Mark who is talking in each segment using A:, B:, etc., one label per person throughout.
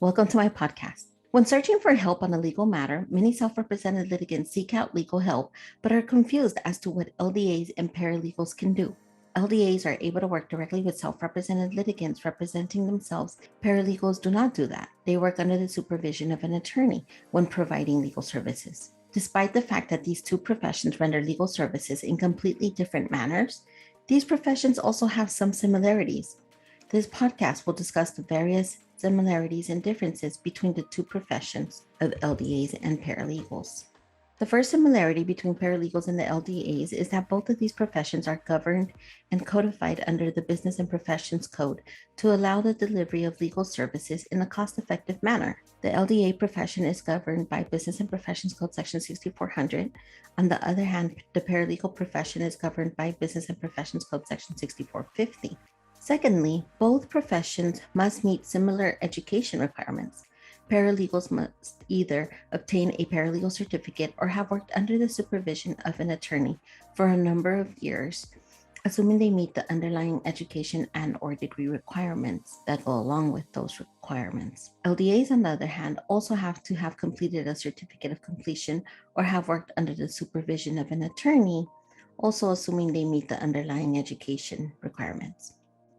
A: Welcome to my podcast. When searching for help on a legal matter, many self-represented litigants seek out legal help, but are confused as to what LDAs and paralegals can do. LDAs are able to work directly with self-represented litigants representing themselves. Paralegals do not do that. They work under the supervision of an attorney when providing legal services. Despite the fact that these two professions render legal services in completely different manners, these professions also have some similarities. This podcast will discuss the various similarities and differences between the two professions of LDAs and paralegals. The first similarity between paralegals and the LDAs is that both of these professions are governed and codified under the Business and Professions Code to allow the delivery of legal services in a cost-effective manner. The LDA profession is governed by Business and Professions Code Section 6400. On the other hand, the paralegal profession is governed by Business and Professions Code Section 6450. Secondly, both professions must meet similar education requirements. Paralegals must either obtain a paralegal certificate or have worked under the supervision of an attorney for a number of years, assuming they meet the underlying education and/or degree requirements that go along with those requirements. LDAs, on the other hand, also have to have completed a certificate of completion or have worked under the supervision of an attorney, also assuming they meet the underlying education requirements.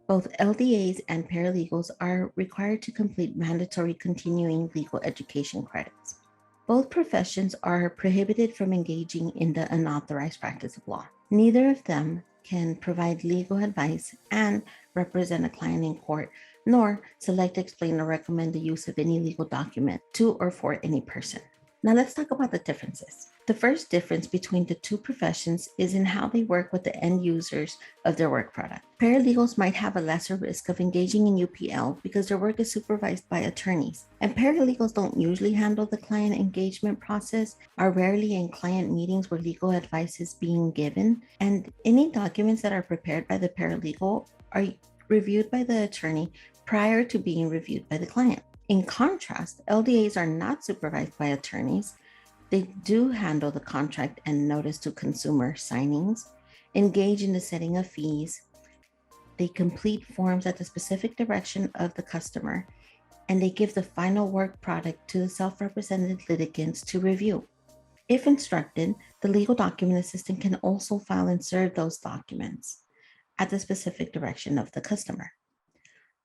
A: Both LDAs and paralegals are required to complete mandatory continuing legal education credits. Both professions are prohibited from engaging in the unauthorized practice of law. Neither of them can provide legal advice and represent a client in court, nor select, explain, or recommend the use of any legal document to or for any person. Now let's talk about the differences. The first difference between the two professions is in how they work with the end users of their work product. Paralegals might have a lesser risk of engaging in UPL because their work is supervised by attorneys, and paralegals don't usually handle the client engagement process, are rarely in client meetings where legal advice is being given, and any documents that are prepared by the paralegal are reviewed by the attorney prior to being reviewed by the client. In contrast, LDAs are not supervised by attorneys. They do handle the contract and notice to consumer signings, engage in the setting of fees. They complete forms at the specific direction of the customer, and they give the final work product to the self-represented litigants to review. If instructed, the legal document assistant can also file and serve those documents at the specific direction of the customer.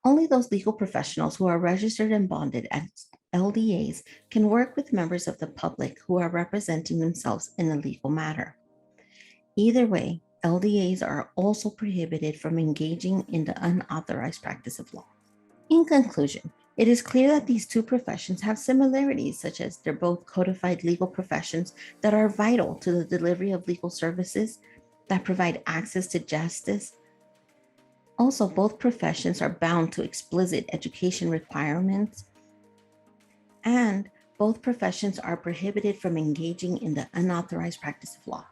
A: Only those legal professionals who are registered and bonded as LDAs can work with members of the public who are representing themselves in a legal matter. Either way, LDAs are also prohibited from engaging in the unauthorized practice of law. In conclusion, it is clear that these two professions have similarities, such as they're both codified legal professions that are vital to the delivery of legal services that provide access to justice. Also, both professions are bound to explicit education requirements, and both professions are prohibited from engaging in the unauthorized practice of law.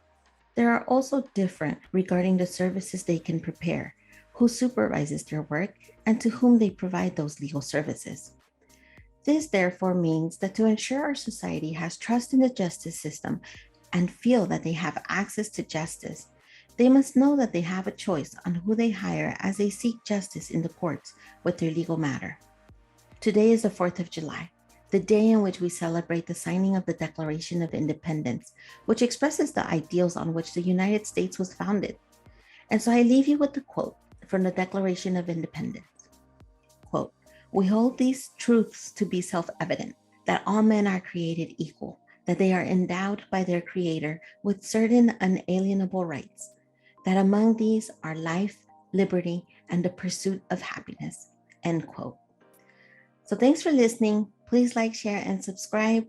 A: They are also different regarding the services they can prepare, who supervises their work, and to whom they provide those legal services. This therefore means that to ensure our society has trust in the justice system and feel that they have access to justice, they must know that they have a choice on who they hire as they seek justice in the courts with their legal matter. Today is the 4th of July, the day in which we celebrate the signing of the Declaration of Independence, which expresses the ideals on which the United States was founded. And so I leave you with the quote from the Declaration of Independence. Quote, "We hold these truths to be self-evident, that all men are created equal, that they are endowed by their Creator with certain unalienable rights, that among these are life, liberty, and the pursuit of happiness," end quote. So thanks for listening. Please like, share, and subscribe.